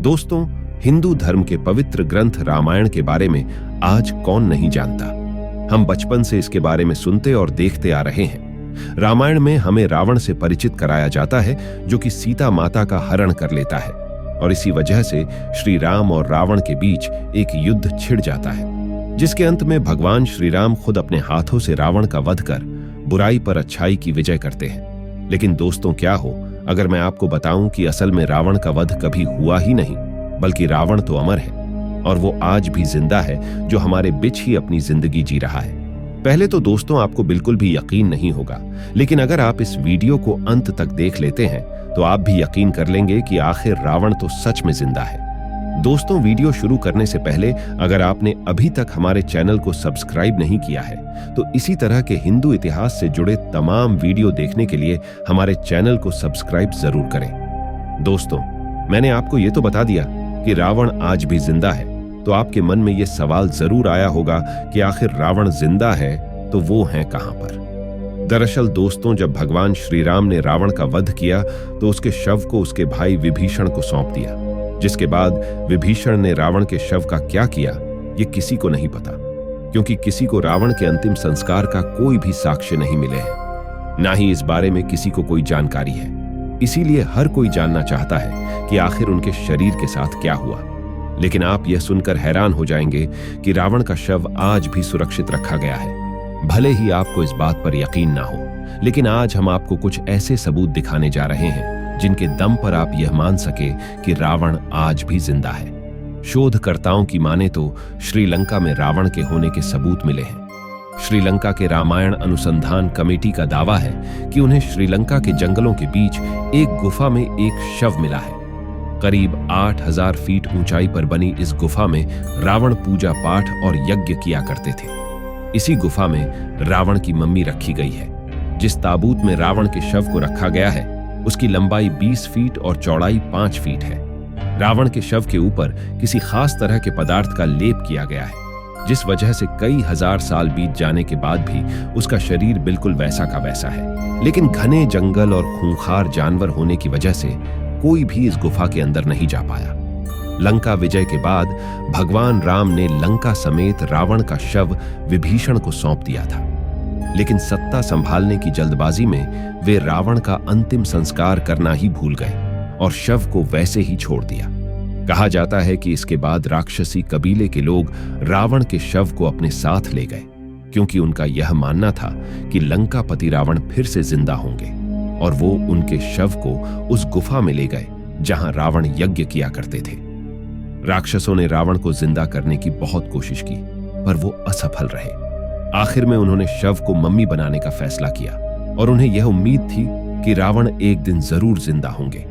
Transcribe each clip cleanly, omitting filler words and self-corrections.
दोस्तों, हिंदू धर्म के पवित्र ग्रंथ रामायण के बारे में आज कौन नहीं जानता। हम बचपन से इसके बारे में सुनते और देखते आ रहे हैं। रामायण में हमें रावण से परिचित कराया जाता है, जो कि सीता माता का हरण कर लेता है, और इसी वजह से श्री राम और रावण के बीच एक युद्ध छिड़ जाता है, जिसके अंत में भगवान श्री राम खुद अपने हाथों से रावण का वध कर बुराई पर अच्छाई की विजय करते हैं। लेकिन दोस्तों, क्या हो अगर मैं आपको बताऊं कि असल में रावण का वध कभी हुआ ही नहीं, बल्कि रावण तो अमर है और वो आज भी जिंदा है, जो हमारे बीच ही अपनी जिंदगी जी रहा है। पहले तो दोस्तों आपको बिल्कुल भी यकीन नहीं होगा, लेकिन अगर आप इस वीडियो को अंत तक देख लेते हैं तो आप भी यकीन कर लेंगे कि आखिर रावण तो सच में जिंदा है। दोस्तों, वीडियो शुरू करने से पहले अगर आपने अभी तक हमारे चैनल को सब्सक्राइब नहीं किया है तो इसी तरह के हिंदू इतिहास से जुड़े तमाम वीडियो देखने के लिए हमारे चैनल को सब्सक्राइब जरूर करें। दोस्तों, मैंने आपको ये तो बता दिया कि रावण आज भी जिंदा है, तो आपके मन में ये सवाल जरूर आया होगा कि आखिर रावण जिंदा है तो वो है कहां पर। दरअसल दोस्तों, जब भगवान श्री राम ने रावण का वध किया तो उसके शव को उसके भाई विभीषण को सौंप दिया, जिसके बाद विभीषण ने रावण के शव का क्या किया ये किसी को नहीं पता, क्योंकि किसी को रावण के अंतिम संस्कार का कोई भी साक्ष्य नहीं मिले हैं, ना ही इस बारे में किसी को कोई जानकारी है। इसीलिए हर कोई जानना चाहता है कि आखिर उनके शरीर के साथ क्या हुआ। लेकिन आप यह सुनकर हैरान हो जाएंगे कि रावण का शव आज भी सुरक्षित रखा गया है। भले ही आपको इस बात पर यकीन ना हो, लेकिन आज हम आपको कुछ ऐसे सबूत दिखाने जा रहे हैं जिनके दम पर आप यह मान सके कि रावण आज भी जिंदा है। शोधकर्ताओं की माने तो श्रीलंका में रावण के होने के सबूत मिले हैं। श्रीलंका के रामायण अनुसंधान कमेटी का दावा है कि उन्हें श्रीलंका के जंगलों के बीच एक गुफा में एक शव मिला है। करीब 8000 फीट ऊंचाई पर बनी इस गुफा में रावण पूजा पाठ और यज्ञ किया करते थे। इसी गुफा में रावण की मम्मी रखी गई है। जिस ताबूत में रावण के शव को रखा गया है उसकी लंबाई 20 फीट और चौड़ाई 5 फीट है। रावण के शव के ऊपर किसी खास तरह के पदार्थ का लेप किया गया है, जिस वजह से कई हजार साल बीत जाने के बाद भी उसका शरीर बिल्कुल वैसा का वैसा है। लेकिन घने जंगल और खूंखार जानवर होने की वजह से कोई भी इस गुफा के अंदर नहीं जा पाया। लंका विजय के बाद भगवान राम ने लंका समेत रावण का शव विभीषण को सौंप दिया था, लेकिन सत्ता संभालने की जल्दबाजी में वे रावण का अंतिम संस्कार करना ही भूल गए और शव को वैसे ही छोड़ दिया। कहा जाता है कि इसके बाद राक्षसी कबीले के लोग रावण के शव को अपने साथ ले गए, क्योंकि उनका यह मानना था कि लंकापति रावण फिर से जिंदा होंगे, और वो उनके शव को उस गुफा में ले गए जहां रावण यज्ञ किया करते थे। राक्षसों ने रावण को जिंदा करने की बहुत कोशिश की, पर वो असफल रहे। आखिर में उन्होंने शव को मम्मी बनाने का फैसला किया, और उन्हें यह उम्मीद थी कि रावण एक दिन जरूर जिंदा होंगे।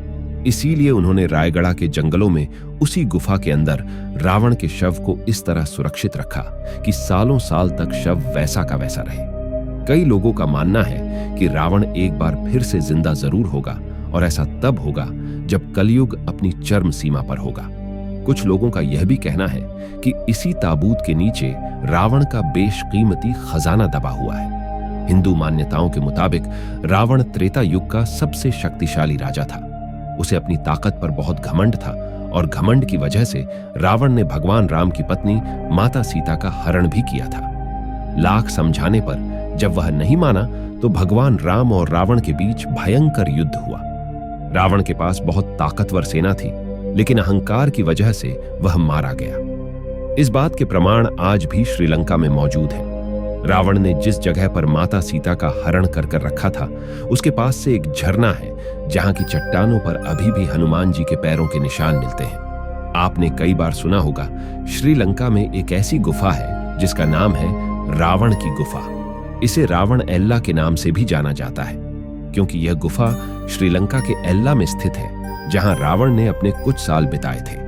इसीलिए उन्होंने रायगढ़ के जंगलों में उसी गुफा के अंदर रावण के शव को इस तरह सुरक्षित रखा कि सालों साल तक शव वैसा का वैसा रहे। कई लोगों का मानना है कि रावण एक बार फिर से जिंदा जरूर होगा, और ऐसा तब होगा जब कलयुग अपनी चरम सीमा पर होगा। कुछ लोगों का यह भी कहना है कि इसी ताबूत के नीचे रावण का बेशकीमती खजाना दबा हुआ है। हिंदू मान्यताओं के मुताबिक रावण त्रेता युग का सबसे शक्तिशाली राजा था। उसे अपनी ताकत पर बहुत घमंड था, और घमंड की वजह से रावण ने भगवान राम की पत्नी माता सीता का हरण भी किया था। लाख समझाने पर जब वह नहीं माना तो भगवान राम और रावण के बीच भयंकर युद्ध हुआ। रावण के पास बहुत ताकतवर सेना थी, लेकिन अहंकार की वजह से वह मारा गया। इस बात के प्रमाण आज भी श्रीलंका में मौजूद हैं। रावण ने जिस जगह पर माता सीता का हरण कर रखा था, उसके पास से एक झरना है जहां की चट्टानों पर अभी भी हनुमान जी के पैरों के निशान मिलते हैं। आपने कई बार सुना होगा, श्रीलंका में एक ऐसी गुफा है जिसका नाम है रावण की गुफा। इसे रावण एल्ला के नाम से भी जाना जाता है, क्योंकि यह गुफा श्रीलंका के एल्ला में स्थित है, जहां रावण ने अपने कुछ साल बिताए थे।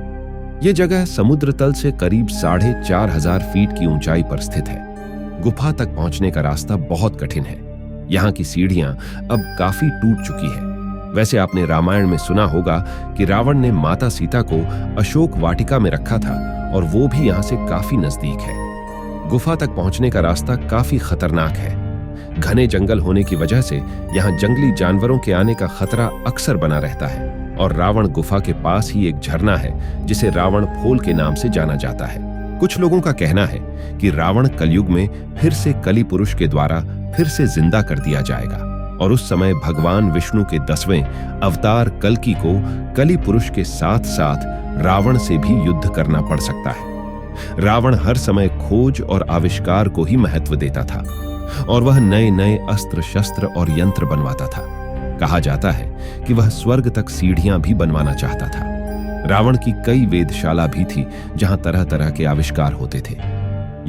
यह जगह समुद्र तल से करीब 4500 फीट की ऊंचाई पर स्थित है। गुफा तक पहुंचने का रास्ता बहुत कठिन है। यहाँ की सीढ़ियां अब काफी टूट चुकी है। वैसे आपने रामायण में सुना होगा कि रावण ने माता सीता को अशोक वाटिका में रखा था, और वो भी यहाँ से काफी नजदीक है। गुफा तक पहुंचने का रास्ता काफी खतरनाक है। घने जंगल होने की वजह से यहाँ जंगली जानवरों के आने का खतरा अक्सर बना रहता है, और रावण गुफा के पास ही एक झरना है जिसे रावण फोल के नाम से जाना जाता है। कुछ लोगों का कहना है कि रावण कलयुग में फिर से कली पुरुष के द्वारा फिर से जिंदा कर दिया जाएगा और उस समय भगवान विष्णु के 10वें अवतार कल्कि को कली पुरुष के साथ साथ रावण से भी युद्ध करना पड़ सकता है। रावण हर समय खोज और आविष्कार को ही महत्व देता था और वह नए नए अस्त्र शस्त्र और यंत्र बनवाता था। कहा जाता है कि वह स्वर्ग तक सीढ़ियां भी बनवाना चाहता था। रावण की कई वेधशाला भी थी जहां तरह तरह के आविष्कार होते थे।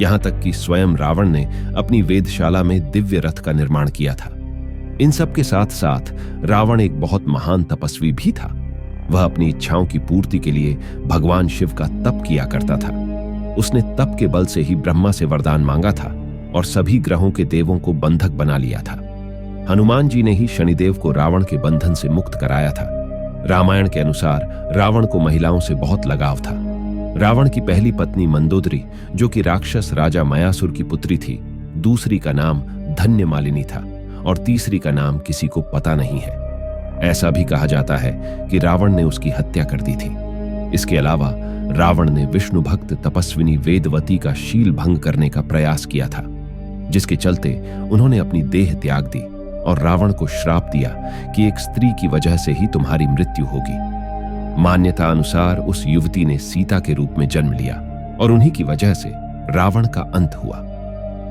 यहां तक कि स्वयं रावण ने अपनी वेधशाला में दिव्य रथ का निर्माण किया था। इन सब के साथ साथ रावण एक बहुत महान तपस्वी भी था। वह अपनी इच्छाओं की पूर्ति के लिए भगवान शिव का तप किया करता था। उसने तप के बल से ही ब्रह्मा से वरदान मांगा था और सभी ग्रहों के देवों को बंधक बना लिया था। हनुमान जी ने ही शनिदेव को रावण के बंधन से मुक्त कराया था। रामायण के अनुसार रावण को महिलाओं से बहुत लगाव था। रावण की पहली पत्नी मंदोदरी, जो कि राक्षस राजा मयासुर की पुत्री थी, दूसरी का नाम धन्यमालिनी था और तीसरी का नाम किसी को पता नहीं है। ऐसा भी कहा जाता है कि रावण ने उसकी हत्या कर दी थी। इसके अलावा रावण ने विष्णु भक्त तपस्विनी वेदवती का शील भंग करने का प्रयास किया था, जिसके चलते उन्होंने अपनी देह त्याग दी और रावण को श्राप दिया कि एक स्त्री की वजह से ही तुम्हारी मृत्यु होगी। मान्यता अनुसार उस युवती ने सीता के रूप में जन्म लिया और उन्हीं की वजह से रावण का अंत हुआ।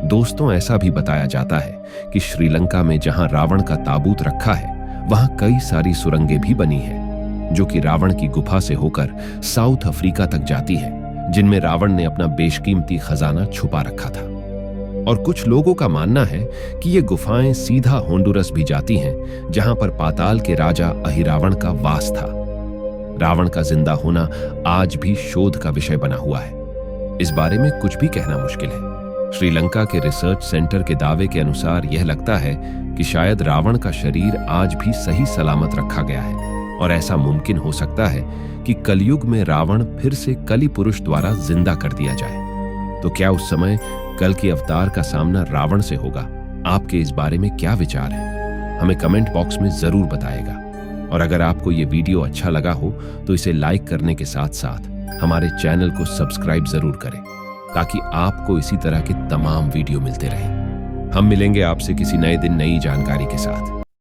दोस्तों, ऐसा भी बताया जाता है कि श्रीलंका में जहां रावण का ताबूत रखा है, वहां कई सारी सुरंगें भी बनी हैं, जो कि रावण की गुफा से होकर साउथ अफ्रीका तक जाती है, जिनमें रावण ने अपना बेशकीमती खजाना छुपा रखा था। और कुछ लोगों का मानना है कि ये गुफाएं सीधा होंडुरस भी जाती हैं, जहां पर पाताल के राजा अहिरावण का वास था। रावण का जिंदा होना आज भी शोध का विषय बना हुआ है। इस बारे में कुछ भी कहना मुश्किल है। श्रीलंका के रिसर्च सेंटर के दावे के अनुसार यह लगता है कि शायद रावण का शरीर आज भी सही सलामत रखा गया है और ऐसा मुमकिन हो सकता है कि कलयुग में रावण फिर से कली पुरुष द्वारा जिंदा कर दिया जाए। तो क्या उस समय कल के अवतार का सामना रावण से होगा? आपके इस बारे में क्या विचार है? हमें कमेंट बॉक्स में जरूर बताएगा। और अगर आपको ये वीडियो अच्छा लगा हो तो इसे लाइक करने के साथ साथ हमारे चैनल को सब्सक्राइब जरूर करें, ताकि आपको इसी तरह के तमाम वीडियो मिलते रहें। हम मिलेंगे आपसे किसी नए दिन नई जानकारी के साथ।